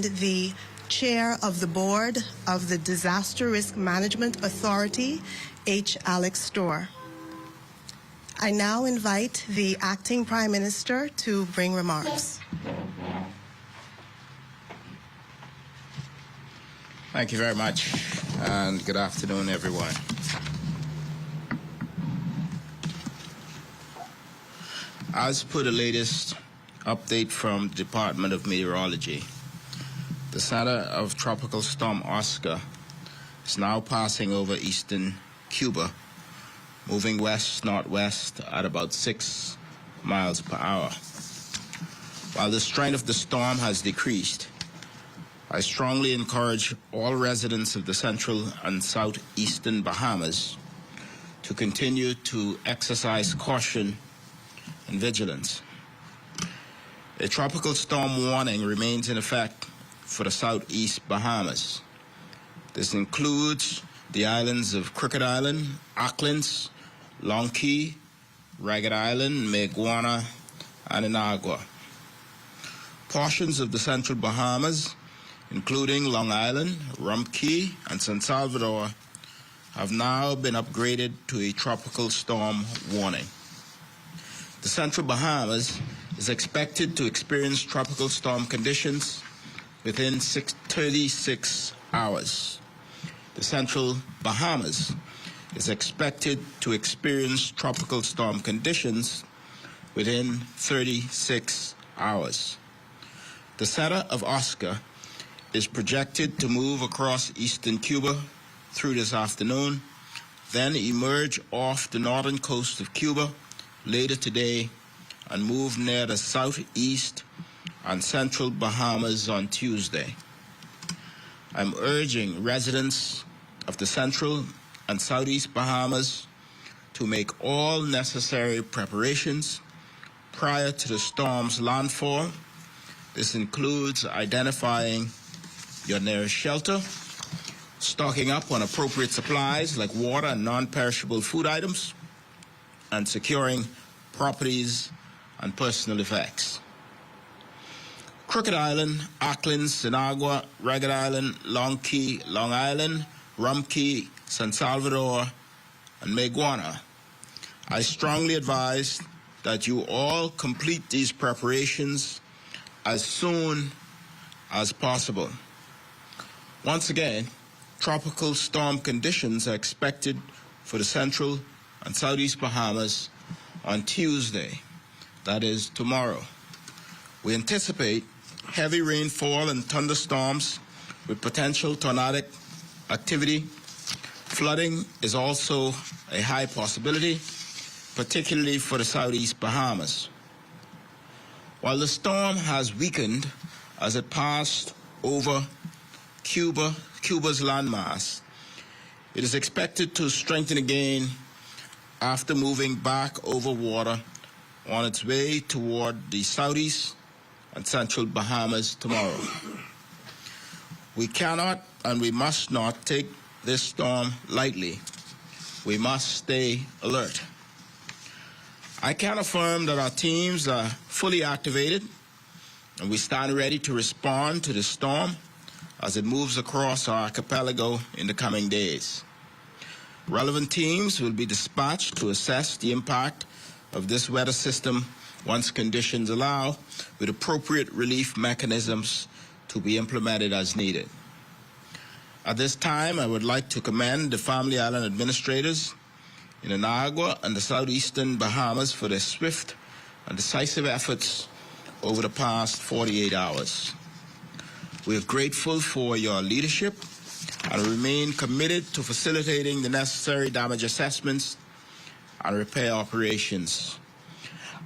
the Chair of the Board of the Disaster Risk Management Authority, H. Alex Storr. I now invite the Acting Prime Minister to bring remarks. Thank you very much, and good afternoon, everyone. As per the latest update from the Department of Meteorology, the center of Tropical Storm Oscar is now passing over eastern Cuba, moving west-northwest at about 6 miles per hour. While the strength of the storm has decreased, I strongly encourage all residents of the central and southeastern Bahamas to continue to exercise caution and vigilance. A tropical storm warning remains in effect for the southeast Bahamas. This includes the islands of Crooked Island, Auckland, Long Key, Ragged Island, Meguana, and Inagua. Portions of the central Bahamas, including Long Island, Rum Key, and San Salvador, have now been upgraded to a tropical storm warning. The central Bahamas is expected to experience tropical storm conditions within 36 hours. The central Bahamas is expected to experience tropical storm conditions within 36 hours. The center of Oscar is projected to move across eastern Cuba through this afternoon, then emerge off the northern coast of Cuba later today and move near the southeast and central Bahamas on Tuesday. I'm urging residents of the central and southeast Bahamas to make all necessary preparations prior to the storm's landfall. This includes identifying your nearest shelter, stocking up on appropriate supplies like water and non-perishable food items, and securing properties and personal effects. Crooked Island, Auckland, Inagua, Ragged Island, Long Key, Long Island, Rum Key, San Salvador, and Meguana. I strongly advise that you all complete these preparations as soon as possible. Once again, tropical storm conditions are expected for the central and southeast Bahamas on Tuesday, that is tomorrow. We anticipate heavy rainfall and thunderstorms with potential tornadic activity. Flooding is also a high possibility, particularly for the southeast Bahamas. While the storm has weakened as it passed over Cuba's landmass, it is expected to strengthen again after moving back over water on its way toward the southeast and central Bahamas tomorrow. We cannot and we must not take this storm lightly. We must stay alert. I can affirm that our teams are fully activated and we stand ready to respond to the storm as it moves across our archipelago in the coming days. Relevant teams will be dispatched to assess the impact of this weather system once conditions allow, with appropriate relief mechanisms to be implemented as needed. At this time, I would like to commend the Family Island administrators in Inagua and the southeastern Bahamas for their swift and decisive efforts over the past 48 hours. We are grateful for your leadership and remain committed to facilitating the necessary damage assessments and repair operations.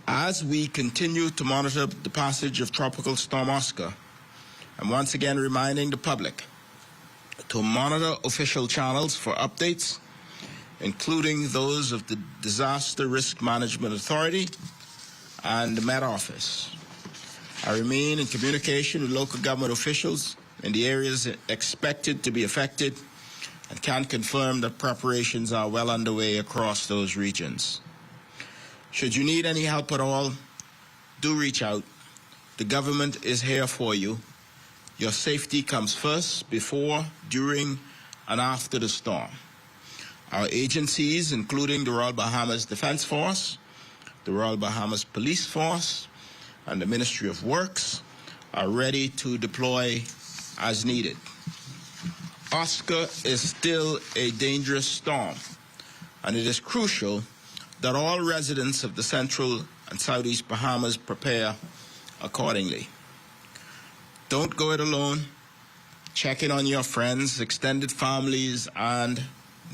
As we continue to monitor the passage of Tropical Storm Oscar, I'm once again reminding the public to monitor official channels for updates, including those of the Disaster Risk Management Authority and the Met Office. I remain in communication with local government officials in the areas expected to be affected and can confirm that preparations are well underway across those regions. Should you need any help at all, do reach out. The government is here for you. Your safety comes first, before, during, and after the storm. Our agencies, including the Royal Bahamas Defense Force, the Royal Bahamas Police Force, and the Ministry of Works, are ready to deploy as needed. Oscar is still a dangerous storm, and it is crucial that all residents of the Central and Southeast Bahamas prepare accordingly. Don't go it alone. Check in on your friends, extended families, and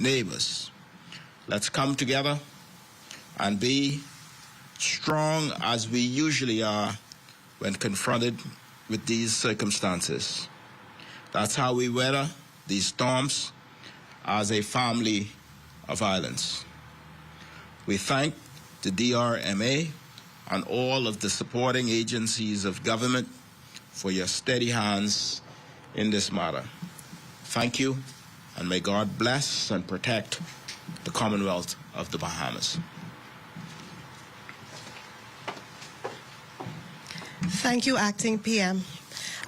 neighbors. Let's come together and be strong as we usually are when confronted with these circumstances. That's how we weather these storms as a family of islands. We thank the DRMA and all of the supporting agencies of government for your steady hands in this matter. Thank you, and may God bless and protect the Commonwealth of the Bahamas. Thank you, Acting PM.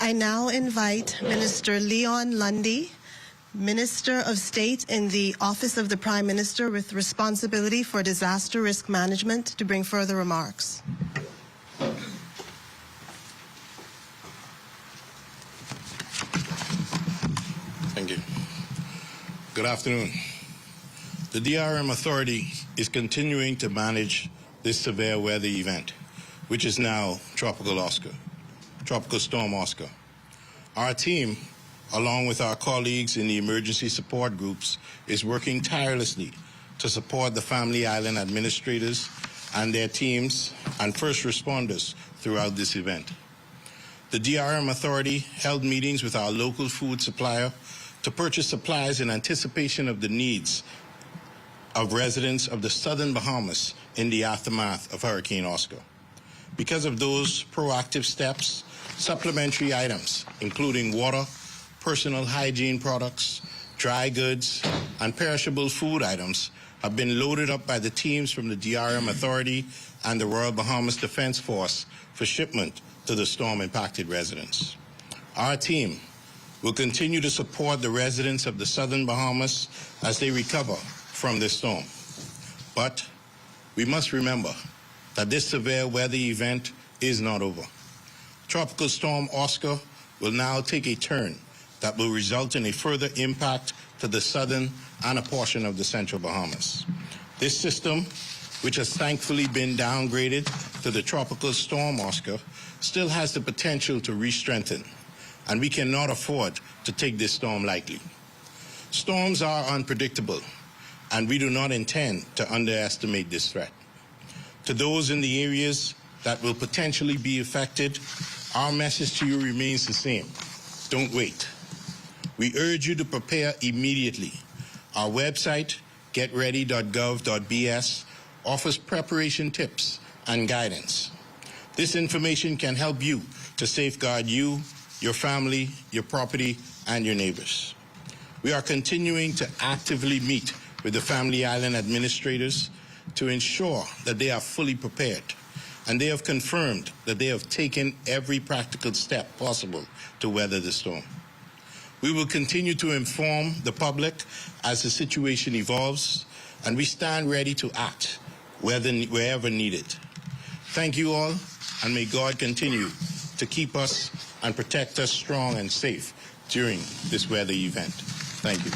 I now invite Minister Leon Lundy, Minister of State in the Office of the Prime Minister with responsibility for disaster risk management, to bring further remarks. Thank you. Good afternoon. The DRM Authority is continuing to manage this severe weather event, which is now Tropical Storm Oscar. Our team, along with our colleagues in the emergency support groups, is working tirelessly to support the Family Island administrators and their teams and first responders throughout this event. The DRM Authority held meetings with our local food supplier to purchase supplies in anticipation of the needs of residents of the southern Bahamas in the aftermath of Hurricane Oscar. Because of those proactive steps, supplementary items, including water, personal hygiene products, dry goods, and perishable food items, have been loaded up by the teams from the DRM Authority and the Royal Bahamas Defense Force for shipment to the storm-impacted residents. Our team will continue to support the residents of the southern Bahamas as they recover from this storm. But we must remember that this severe weather event is not over. Tropical Storm Oscar will now take a turn that will result in a further impact to the southern and a portion of the central Bahamas. This system, which has thankfully been downgraded to the Tropical Storm Oscar, still has the potential to re-strengthen, and we cannot afford to take this storm lightly. Storms are unpredictable, and we do not intend to underestimate this threat. To those in the areas that will potentially be affected, our message to you remains the same. Don't wait. We urge you to prepare immediately. Our website, getready.gov.bs, offers preparation tips and guidance. This information can help you to safeguard you, your family, your property, and your neighbors. We are continuing to actively meet with the Family Island administrators to ensure that they are fully prepared, and they have confirmed that they have taken every practical step possible to weather the storm. We will continue to inform the public as the situation evolves, and we stand ready to act wherever needed. Thank you all, and may God continue to keep us and protect us strong and safe during this weather event. Thank you.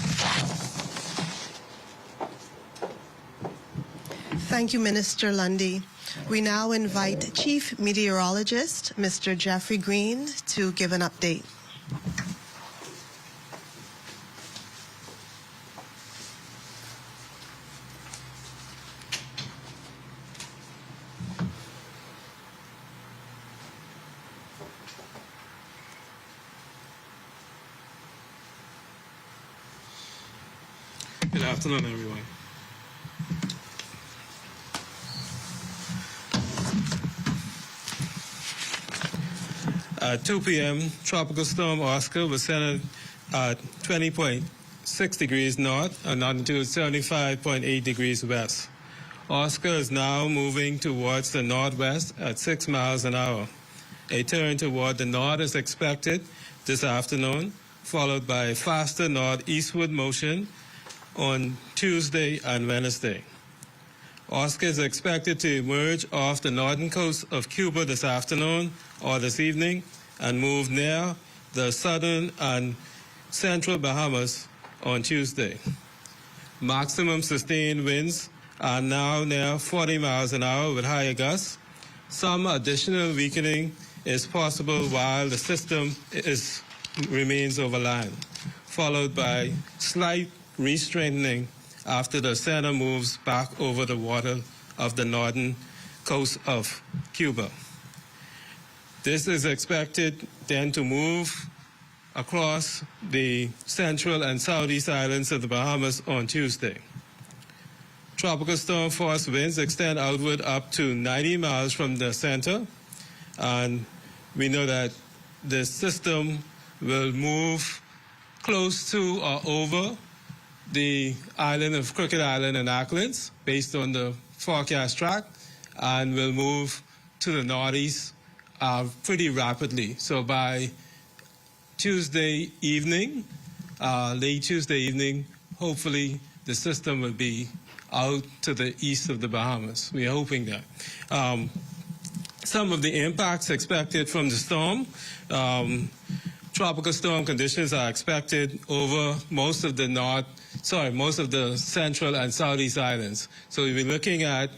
Thank you, Minister Lundy. We now invite Chief Meteorologist, Mr. Jeffrey Green, to give an update. Good afternoon, everyone. At 2 p.m., Tropical Storm Oscar was centered at 20.6 degrees north and longitude 75.8 degrees west. Oscar is now moving towards the northwest at 6 miles an hour. A turn toward the north is expected this afternoon, followed by faster northeastward motion on Tuesday and Wednesday. Oscar is expected to emerge off the northern coast of Cuba this afternoon or this evening and move near the southern and central Bahamas on Tuesday. Maximum sustained winds are now near 40 miles an hour with higher gusts. Some additional weakening is possible while the system remains over land, followed by slight re-strengthening after the center moves back over the water of the northern coast of Cuba. This is expected then to move across the central and southeast islands of the Bahamas on Tuesday. Tropical storm force winds extend outward up to 90 miles from the center, and we know that the system will move close to or over the island of Crooked Island and Auckland, based on the forecast track, and will move to the northeast pretty rapidly. So by Tuesday evening, late Tuesday evening, hopefully the system will be out to the east of the Bahamas. We are hoping that. Some of the impacts expected from the storm. Tropical storm conditions are expected over most of the central and southeast islands. So we'll be looking at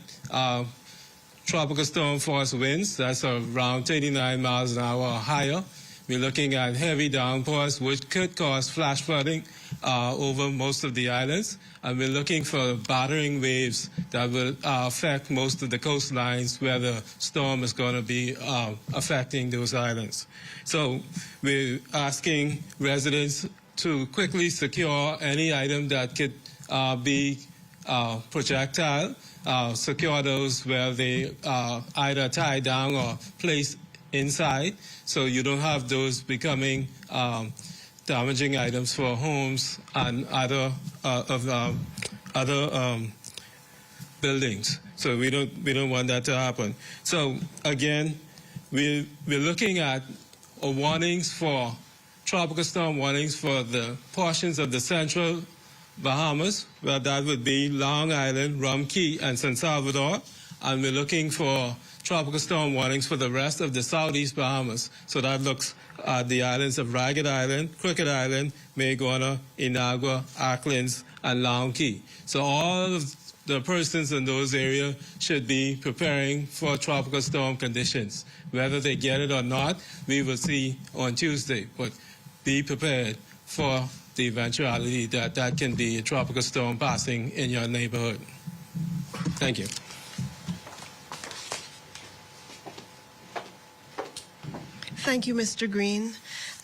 tropical storm force winds, that's around 39 miles an hour or higher. We're looking at heavy downpours, which could cause flash flooding over most of the islands. And we're looking for battering waves that will affect most of the coastlines where the storm is going to be affecting those islands. So we're asking residents to quickly secure any item that could be projectile, secure those where they either tie down or placed inside, so you don't have those becoming damaging items for homes and other buildings. So we don't want that to happen. So again, we're looking at warnings for tropical storm warnings for the portions of the central Bahamas, where that would be Long Island, Rum Cay, and San Salvador, and we're looking for tropical storm warnings for the rest of the southeast Bahamas. So that looks at the islands of Ragged Island, Crooked Island, Mayagona, Inagua, Auckland, and Long Cay. So all of the persons in those areas should be preparing for tropical storm conditions. Whether they get it or not, we will see on Tuesday. But be prepared for the eventuality that that can be a tropical storm passing in your neighborhood. Thank you. Thank you, Mr. Green.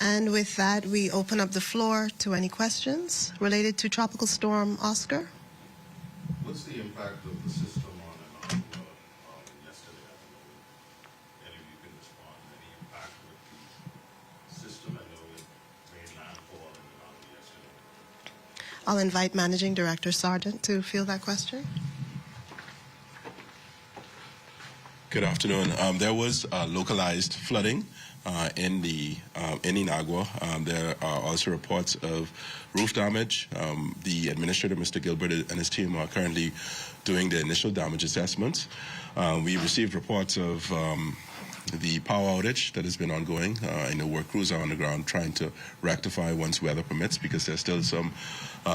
And with that, we open up the floor to any questions related to Tropical Storm Oscar. What's the impact of the system on Anagua yesterday afternoon? Any of you can respond. Any impact with the system? I know it made landfall in Anagua yesterday. I'll invite Managing Director Sargent to field that question. Good afternoon. There was localized flooding in Inagua. There are also reports of roof damage. The administrator, Mr. Gilbert, and his team are currently doing the initial damage assessments. We received reports of the power outage that has been ongoing. I know work crews are on the ground trying to rectify once weather permits, because there's still some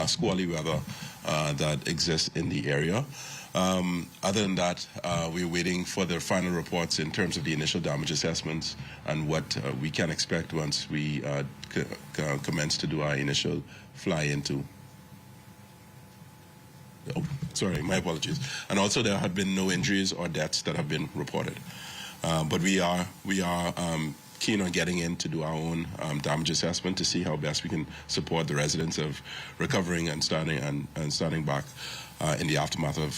squally weather that exists in the area. Other than that, we're waiting for the final reports in terms of the initial damage assessments and what we can expect once we commence to do our initial fly into. Oh, sorry, my apologies. And also, there have been no injuries or deaths that have been reported. But we are keen on getting in to do our own damage assessment to see how best we can support the residents of recovering and starting back in the aftermath of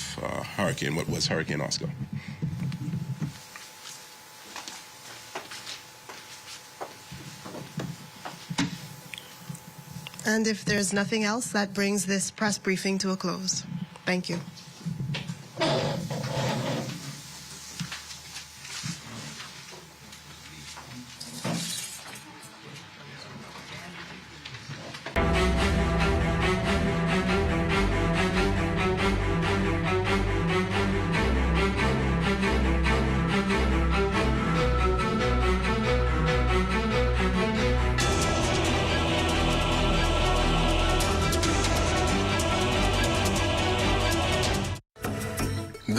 what was Hurricane Oscar. And if there's nothing else, that brings this press briefing to a close. Thank you.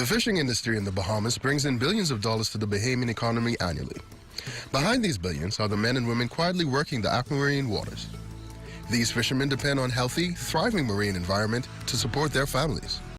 fishing industry in the Bahamas brings in billions of dollars to the Bahamian economy annually. Behind these billions are the men and women quietly working the aquamarine waters. These fishermen depend on healthy, thriving marine environment to support their families.